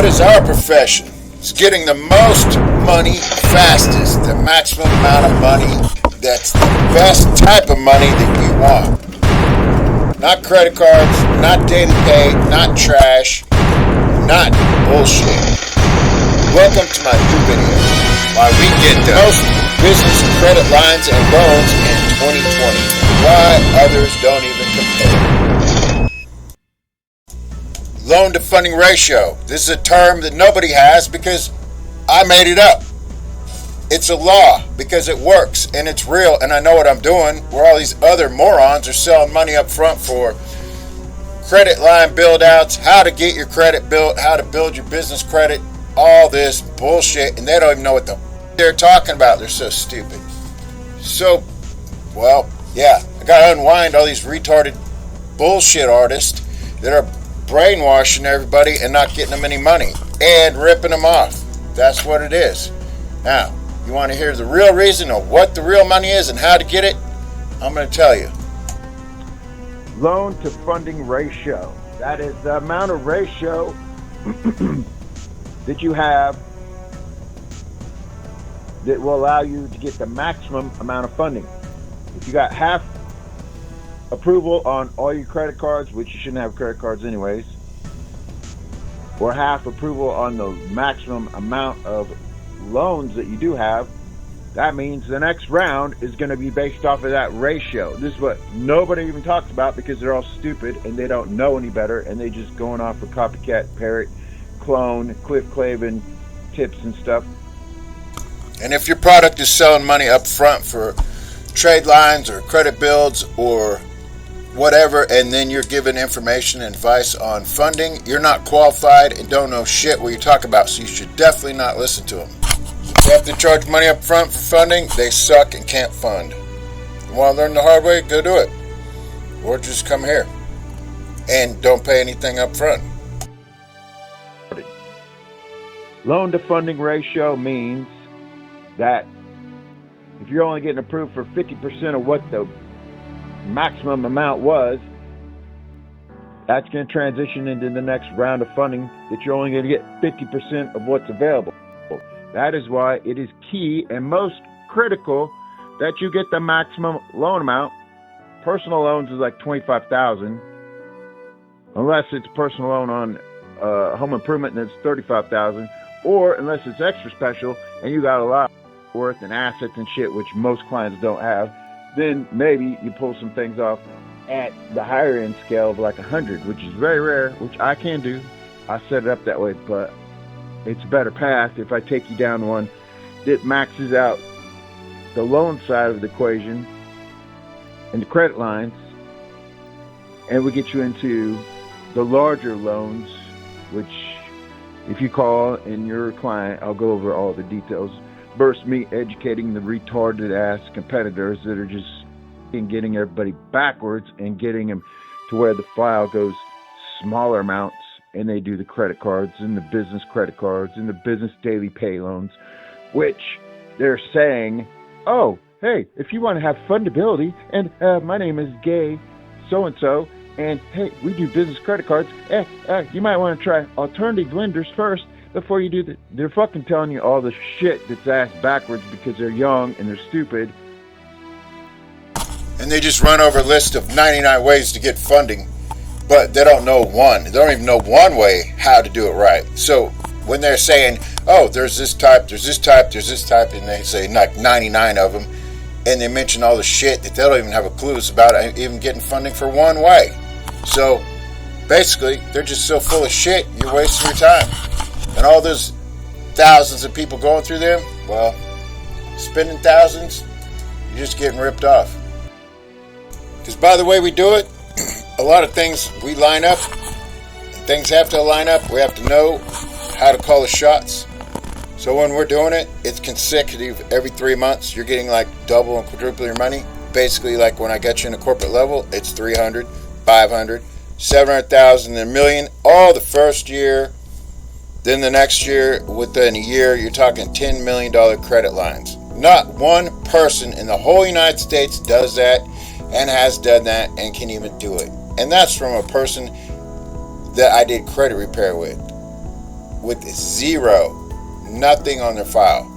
is our profession. It's getting the most money fastest, the maximum amount of money that's the best type of money that you want. Not credit cards, not daily pay, not trash, not bullshit. Welcome to my new video, why we get the most business credit lines and loans in 2020. Why others don't even compare. Loan to funding ratio. This is a term that nobody has because I made it up. It's a law because it works and it's real and I know what I'm doing, where all these other morons are selling money up front for credit line build outs, how to get your credit built, how to build your business credit, all this bullshit, and they don't even know what they're talking about. They're so stupid. So, well, yeah, I gotta unwind all these retarded bullshit artists that are brainwashing everybody and not getting them any money and ripping them off. That's what it is. Now, you want to hear the real reason of what the real money is and how to get it? I'm going to tell you. Loan to funding ratio. That is the amount of ratio that you have that will allow you to get the maximum amount of funding. If you got half approval on all your credit cards, which you shouldn't have credit cards anyways, or half approval on the maximum amount of loans that you do have, that means the next round is going to be based off of that ratio. This is what nobody even talks about because they're all stupid and they don't know any better, and they just going off of copycat, parrot, clone, Cliff Clavin tips and stuff. And if your product is selling money up front for trade lines or credit builds or whatever, and then you're giving information and advice on funding, you're not qualified and don't know shit what you're talking about, so you should definitely not listen to them. If they have to charge money up front for funding, they suck and can't fund. You want to learn the hard way? Go do it. Or just come here and don't pay anything up front. Loan to funding ratio means that if you're only getting approved for 50% of what the maximum amount was, that's going to transition into the next round of funding that you're only going to get 50% of what's available. That is why it is key and most critical that you get the maximum loan amount. Personal loans is like $25,000, unless it's a personal loan on home improvement and it's $35,000, or unless it's extra special and you got a lot worth and assets and shit, which most clients don't have. Then maybe you pull some things off at the higher end scale of like 100, which is very rare, which I can do. I set it up that way, but it's a better path if I take you down one that maxes out the loan side of the equation and the credit lines, and we get you into the larger loans, which if you call and you're a client, I'll go over all the details. Versus me educating the retarded ass competitors that are just getting everybody backwards and getting them to where the file goes smaller amounts, and they do the credit cards and the business credit cards and the business daily pay loans, which they're saying, oh, hey, if you want to have fundability, and my name is Gay so-and-so, and hey, we do business credit cards, you might want to try alternative lenders first before you do that. They're fucking telling you all the shit that's ass backwards because they're young and they're stupid. And they just run over a list of 99 ways to get funding, but they don't know one. They don't even know one way how to do it right. So when they're saying, oh, there's this type, there's this type, there's this type, and they say like 99 of them, and they mention all the shit that they don't even have a clue about even getting funding for one way. So basically, they're just so full of shit, you're wasting your time. And all those thousands of people going through them, well, spending thousands, you're just getting ripped off. Because by the way we do it, a lot of things we line up, and things have to line up. We have to know how to call the shots. So when we're doing it, it's consecutive every 3 months. You're getting like double and quadruple your money. Basically, like when I got you in a corporate level, it's 300, 500, 700,000, and $1 million, all the first year. Then the next year, within a year, you're talking $10 million credit lines. Not one person in the whole United States does that and has done that and can even do it. And that's from a person that I did credit repair with. with zero, nothing on their file.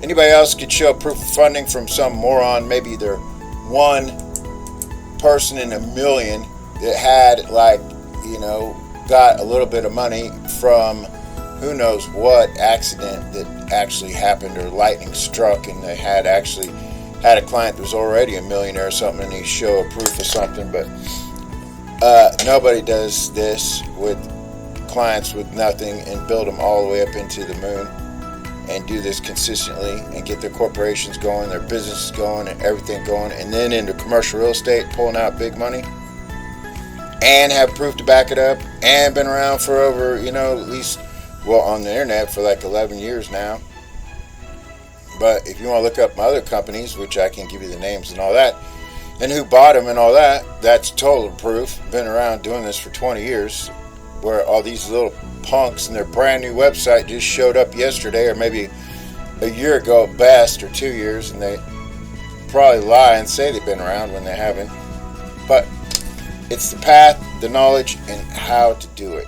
Anybody else could show proof of funding from some moron, maybe they're one person in a million that had, like, got a little bit of money from who knows what accident that actually happened, or lightning struck and they had actually had a client that was already a millionaire or something, and he show a proof of something. But nobody does this with clients with nothing and build them all the way up into the moon and do this consistently and get their corporations going, their businesses going, and everything going, and then into commercial real estate, pulling out big money, and have proof to back it up, and been around for over, at least, on the internet for like 11 years now. But if you want to look up my other companies, which I can give you the names and all that, and who bought them and all that, that's total proof. Been around doing this for 20 years, where all these little punks and their brand new website just showed up yesterday, or maybe a year ago at best, or 2 years, and they probably lie and say they've been around when they haven't. But it's the path, the knowledge, and how to do it.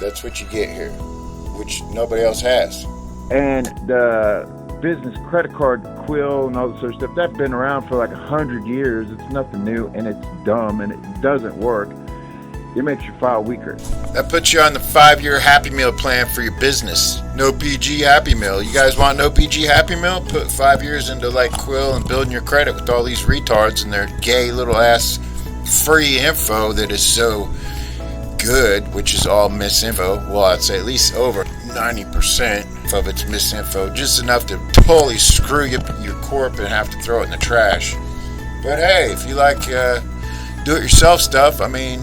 That's what you get here, which nobody else has. And the business credit card quill and all this sort of stuff, that's been around for like 100 years. It's nothing new, and it's dumb, and it doesn't work. It makes your file weaker. That puts you on the 5-year Happy Meal plan for your business. NOPG Happy Meal. You guys want NOPG Happy Meal? Put 5 years into like Quill and building your credit with all these retards and their gay little ass free info that is so good, which is all misinfo. Well, I'd say at least over 90% of it's misinfo, just enough to totally screw your corp and have to throw it in the trash. But hey, if you like do-it-yourself stuff, I mean,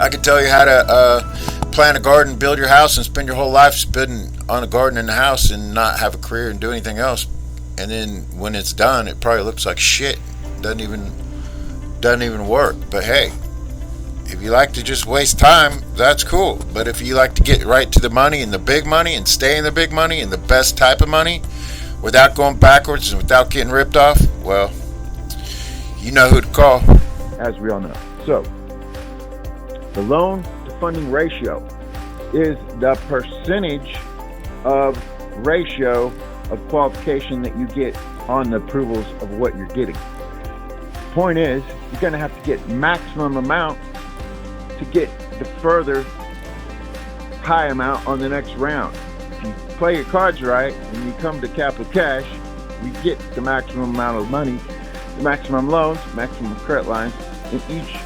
I could tell you how to plant a garden, build your house, and spend your whole life spending on a garden in the house and not have a career and do anything else. And then when it's done, it probably looks like shit. Doesn't even work. But hey, if you like to just waste time, that's cool. But if you like to get right to the money and the big money and stay in the big money and the best type of money without going backwards and without getting ripped off, well, you know who to call. As we all know. So, the loan to funding ratio is the percentage of ratio of qualification that you get on the approvals of what you're getting. Point is, you're going to have to get maximum amount to get the further high amount on the next round. If you play your cards right and you come to capital cash, you get the maximum amount of money, the maximum loans, maximum credit lines, and each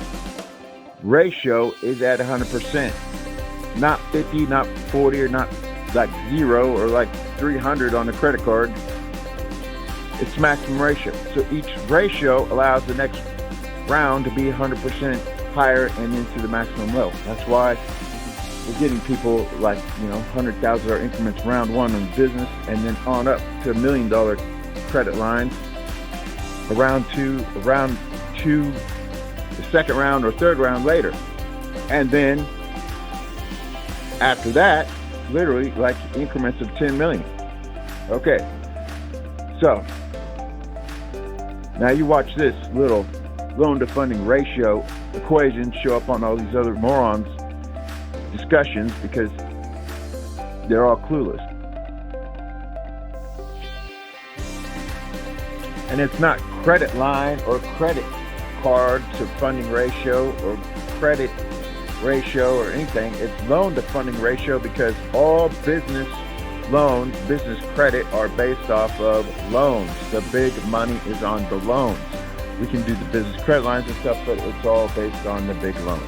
ratio is at 100%. Not 50, not 40, or not like 0 or like 300 on the credit card. It's maximum ratio. So each ratio allows the next round to be 100% higher and into the maximum level. That's why we're getting people like, $100,000 increments round one in business, and then on up to $1 million credit lines around two, the second round or third round later. And then after that, literally like increments of 10 million. Okay. So now you watch this little loan to funding ratio equation show up on all these other morons' discussions because they're all clueless. And it's not credit line or credit card to funding ratio or credit ratio or anything. It's loan to funding ratio because all business loans, business credit are based off of loans. The big money is on the loans. We can do the business credit lines and stuff, but it's all based on the big loans.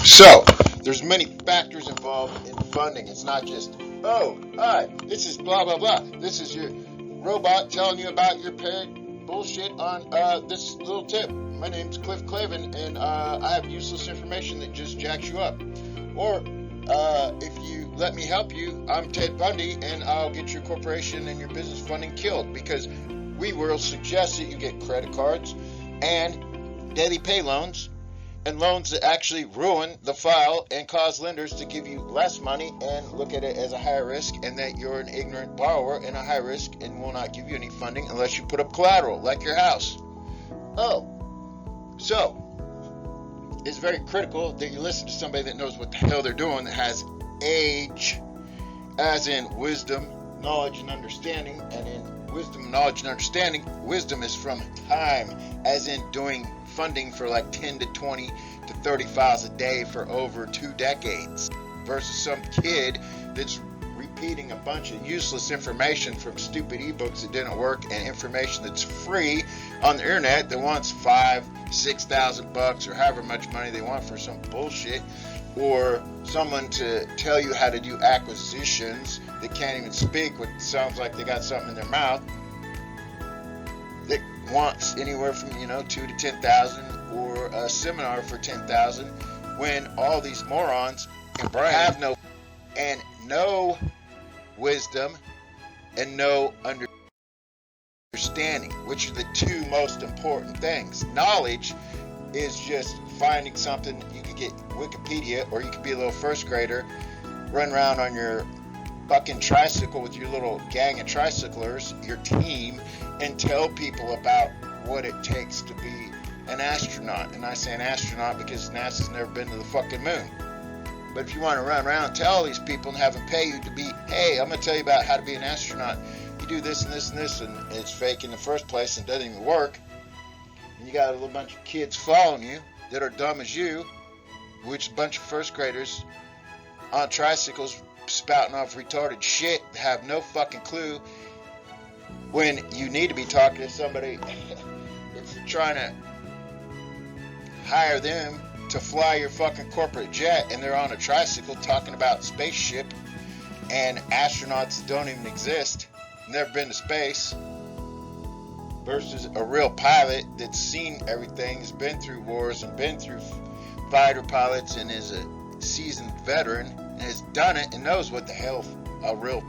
So, there's many factors involved in funding. It's not just, this is blah, blah, blah. This is your robot telling you about your parent bullshit on this little tip. My name's Cliff Clavin, and I have useless information that just jacks you up. Or if you let me help you, I'm Ted Bundy, and I'll get your corporation and your business funding killed, because we will suggest that you get credit cards and daily pay loans, and loans that actually ruin the file and cause lenders to give you less money and look at it as a higher risk, and that you're an ignorant borrower and a high risk and will not give you any funding unless you put up collateral, like your house. So it's very critical that you listen to somebody that knows what the hell they're doing, that has age, as in wisdom, knowledge, and understanding. And in wisdom, knowledge, and understanding, wisdom is from time, as in doing funding for like 10 to 20 to 30 files a day for over 2 decades, versus some kid that's repeating a bunch of useless information from stupid ebooks that didn't work, and information that's free on the internet that wants $5,000-$6,000 or however much money they want for some bullshit, or someone to tell you how to do acquisitions that can't even speak, what sounds like they got something in their mouth, that wants anywhere from 2 to 10,000, or a seminar for 10,000, when all these morons have no wisdom and no understanding, which are the two most important things. Knowledge is just finding something. You could get Wikipedia, or you could be a little first grader, run around on your fucking tricycle with your little gang of tricyclers, your team, and tell people about what it takes to be an astronaut. And I say an astronaut because NASA's never been to the fucking moon. But if you want to run around and tell all these people and have them pay you to be, hey, I'm going to tell you about how to be an astronaut, you do this and this and this, and it's fake in the first place and doesn't even work, and you got a little bunch of kids following you that are dumb as you, which a bunch of first graders on tricycles spouting off retarded shit, have no fucking clue, when you need to be talking to somebody that's trying to hire them to fly your fucking corporate jet, and they're on a tricycle talking about spaceship and astronauts that don't even exist, never been to space, versus a real pilot that's seen everything, has been through wars and been through fighter pilots, and is a seasoned veteran and has done it and knows what the hell a real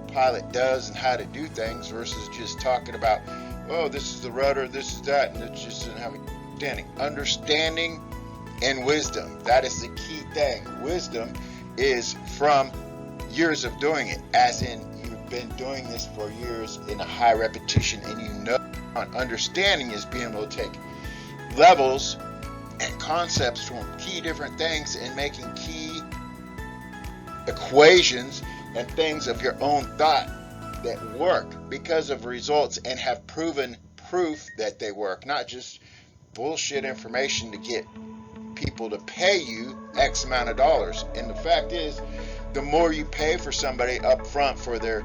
pilot does and how to do things, versus just talking about, oh, this is the rudder, this is that, and it's just understanding and wisdom. That is the key thing. Wisdom is from years of doing it, as in you've been doing this for years in a high repetition, and you know. Understanding is being able to take levels and concepts from key different things and making key equations and things of your own thought that work because of results, and have proven proof that they work, not just bullshit information to get people to pay you X amount of dollars. And the fact is, the more you pay for somebody up front for their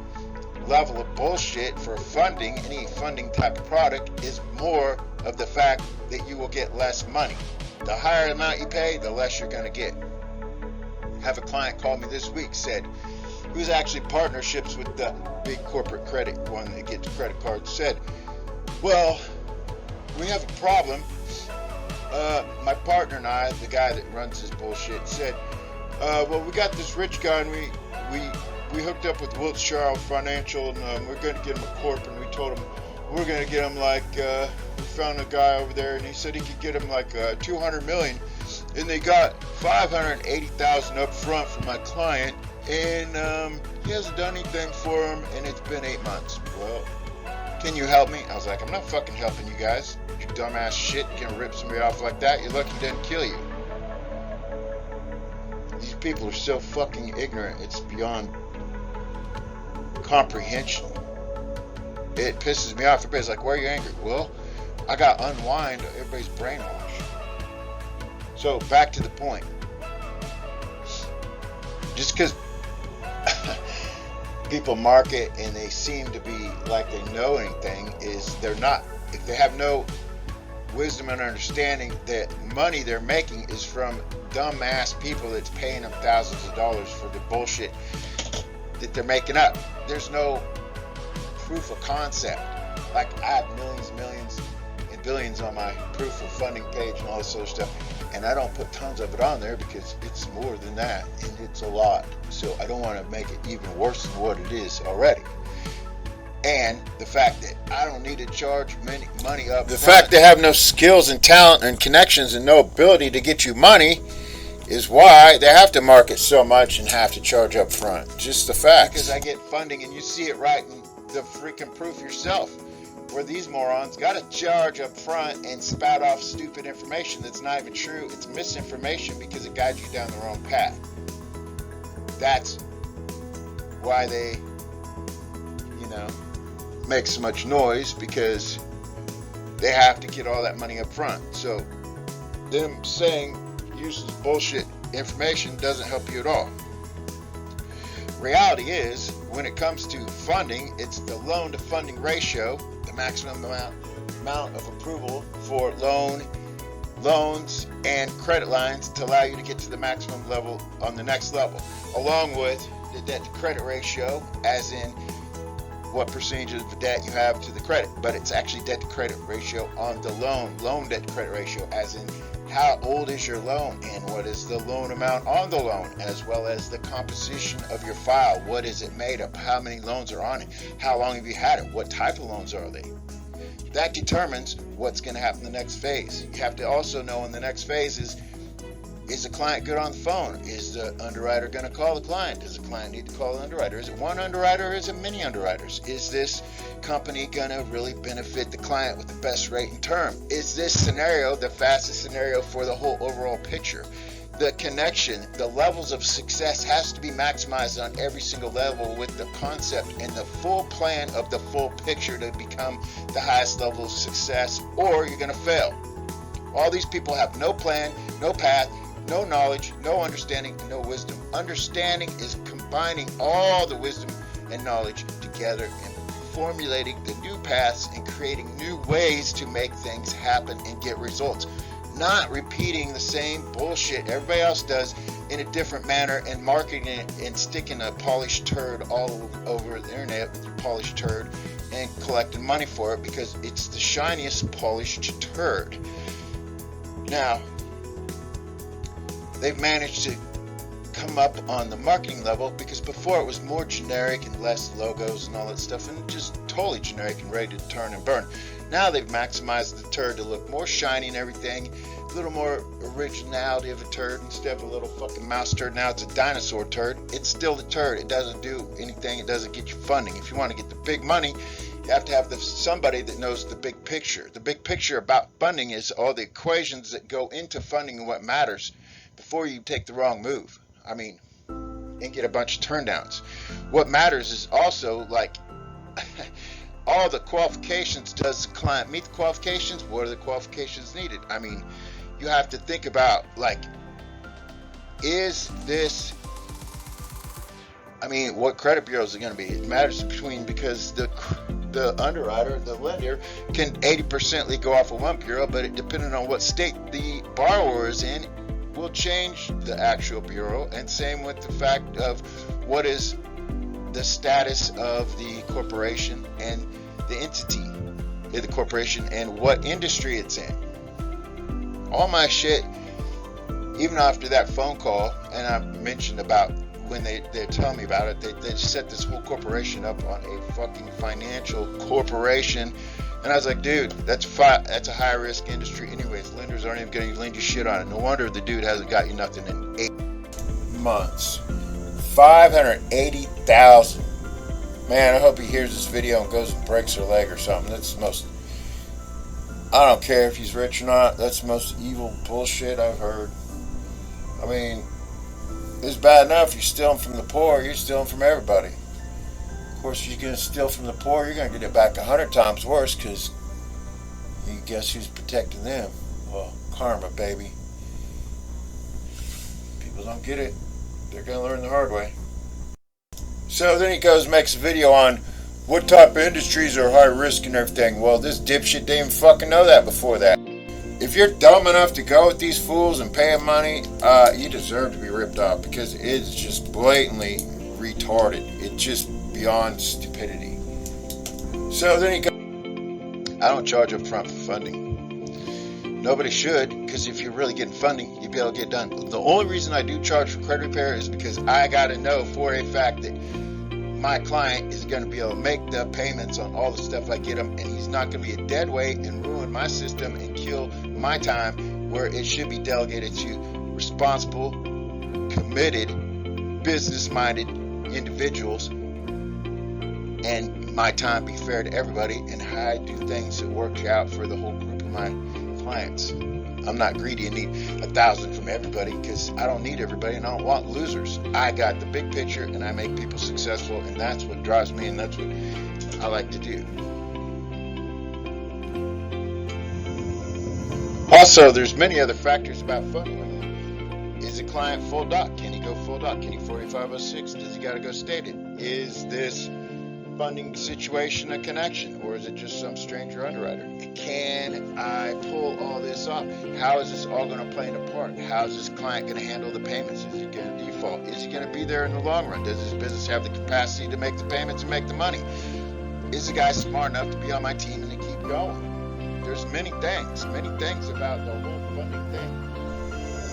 level of bullshit for funding, any funding type of product, is more of the fact that you will get less money. The higher amount you pay, the less you're going to get. I have a client called me this week, said, who's actually partnerships with the big corporate credit one that gets credit cards, said, well, we have a problem. My partner and I, the guy that runs this bullshit, said, well, we got this rich guy, and we hooked up with Wiltshire Financial, and we're going to get him a corp, and we told him we're going to get him like, we found a guy over there, and he said he could get him like $200 million, and they got $580,000 up front for my client, and he hasn't done anything for him, and it's been 8 months. Well, can you help me? I was like, I'm not fucking helping you guys. You dumbass shit. You can rip somebody off like that. You're lucky he didn't kill you. These people are so fucking ignorant. It's beyond comprehension. It pisses me off. Everybody's like, why are you angry? Well, I got unwind. Everybody's brainwashed. So, back to the point. Just because people market and they seem to be like they know anything, is they're not. If they have no wisdom and understanding, that money they're making is from dumbass people that's paying them thousands of dollars for the bullshit that they're making up. There's no proof of concept. Like I have millions and billions on my proof of funding page and all this other stuff, and I don't put tons of it on there because it's more than that and it's a lot. So I don't want to make it even worse than what it is already. And the fact that I don't need to charge money up. The fact they have no skills and talent and connections and no ability to get you money is why they have to market so much and have to charge up front. Just the fact. Because I get funding and you see it right in the freaking proof yourself. Where these morons got to charge up front and spout off stupid information that's not even true. It's misinformation because it guides you down the wrong path. That's why they, make so much noise, because they have to get all that money up front. So them saying useless bullshit information doesn't help you at all. Reality is, when it comes to funding, it's the loan to funding ratio, the maximum amount of approval for loans and credit lines to allow you to get to the maximum level on the next level, along with the debt to credit ratio, as in what percentage of the debt you have to the credit. But it's actually debt to credit ratio on the loan debt to credit ratio, as in how old is your loan and what is the loan amount on the loan, as well as the composition of your file. What is it made of? How many loans are on it? How long have you had it? What type of loans are they? That determines what's going to happen in the next phase. You have to also know in the next phase is the client good on the phone? Is the underwriter going to call the client? Does the client need to call the underwriter? Is it one underwriter or is it many underwriters? Is this company going to really benefit the client with the best rate and term? Is this scenario the fastest scenario for the whole overall picture? The connection, the levels of success has to be maximized on every single level with the concept and the full plan of the full picture to become the highest level of success, or you're going to fail. All these people have no plan, no path, no knowledge, no understanding, and no wisdom. Understanding is combining all the wisdom and knowledge together and formulating the new paths and creating new ways to make things happen and get results. Not repeating the same bullshit everybody else does in a different manner and marketing it and sticking a polished turd all over the internet with your polished turd and collecting money for it because it's the shiniest polished turd. Now, they've managed to come up on the marketing level, because before it was more generic and less logos and all that stuff, and just totally generic and ready to turn and burn. Now they've maximized the turd to look more shiny and everything, a little more originality of a turd instead of a little fucking mouse turd. Now it's a dinosaur turd. It's still the turd. It doesn't do anything. It doesn't get you funding. If you want to get the big money, you have to have somebody that knows the big picture. The big picture about funding is all the equations that go into funding and what matters before you take the wrong move. And get a bunch of turndowns. What matters is also all the qualifications. Does the client meet the qualifications? What are the qualifications needed? You have to think about, is this, what credit bureau is it going to be? It matters because the underwriter, the lender, can 80% go off of one bureau, but it, depending on what state the borrower is in, will change the actual bureau. And same with the fact of what is the status of the corporation and the entity of the corporation and what industry it's in. All my shit, even after that phone call, and I mentioned about when they're telling me about it, they set this whole corporation up on a fucking financial corporation. And I was like, dude, that's a high risk industry anyways. Lenders aren't even going to lend you shit on it. No wonder the dude hasn't got you nothing in 8 months. $580,000. Man, I hope he hears this video and goes and breaks her leg or something. That's the most, I don't care if he's rich or not, that's the most evil bullshit I've heard. It's bad enough you're stealing from the poor, you're stealing from everybody. Of course, if you're going to steal from the poor, you're going to get it back 100 times worse, because you guess who's protecting them? Well, karma, baby. People don't get it. They're going to learn the hard way. So then he goes and makes a video on what type of industries are high risk and everything. Well, this dipshit didn't even fucking know that before that. If you're dumb enough to go with these fools and pay them money, you deserve to be ripped off, because it's just blatantly retarded. It's just beyond stupidity. So then you go, I don't charge up front for funding. Nobody should, because if you're really getting funding, you'll be able to get done. The only reason I do charge for credit repair is because I got to know for a fact that my client is going to be able to make the payments on all the stuff I get him, and he's not going to be a dead weight and ruin my system and kill my time where it should be delegated to responsible, committed, business-minded individuals, and my time be fair to everybody, and how I do things that work out for the whole group of my clients. I'm not greedy and need 1,000 from everybody, because I don't need everybody and I don't want losers. I got the big picture and I make people successful, and that's what drives me, and that's what I like to do. Also, there's many other factors about funding. Is a client full doc? Can he go full doc? Can he 4506? Does he got to go stated? Is this funding situation a connection, or is it just some stranger underwriter? Can I pull all this off? How is this all going to play a part? How is this client going to handle the payments? Is he going to default? Is he going to be there in the long run? Does his business have the capacity to make the payments and make the money? Is the guy smart enough to be on my team and to keep going? There's many things about the whole funding thing.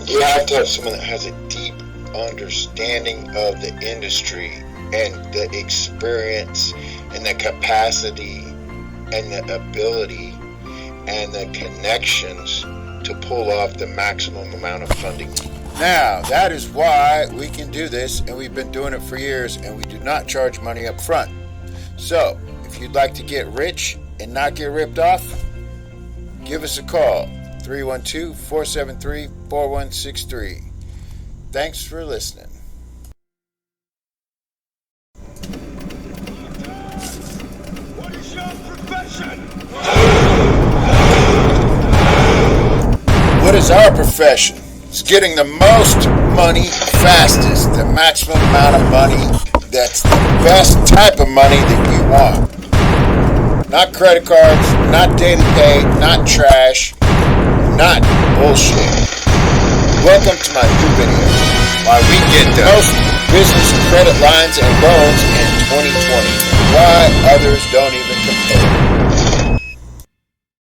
You have to have someone that has a deep understanding of the industry and the experience and the capacity and the ability and the connections to pull off the maximum amount of funding. Now, that is why we can do this, and we've been doing it for years, and we do not charge money up front. So, if you'd like to get rich and not get ripped off, give us a call, 312-473-4163. Thanks for listening. What is your profession? What is our profession? It's getting the most money fastest, the maximum amount of money that's the best type of money that you want. Not credit cards, not daily pay, not trash, not bullshit. Welcome to my new video, why we get the most business credit lines and loans in 2020, why others don't even compare.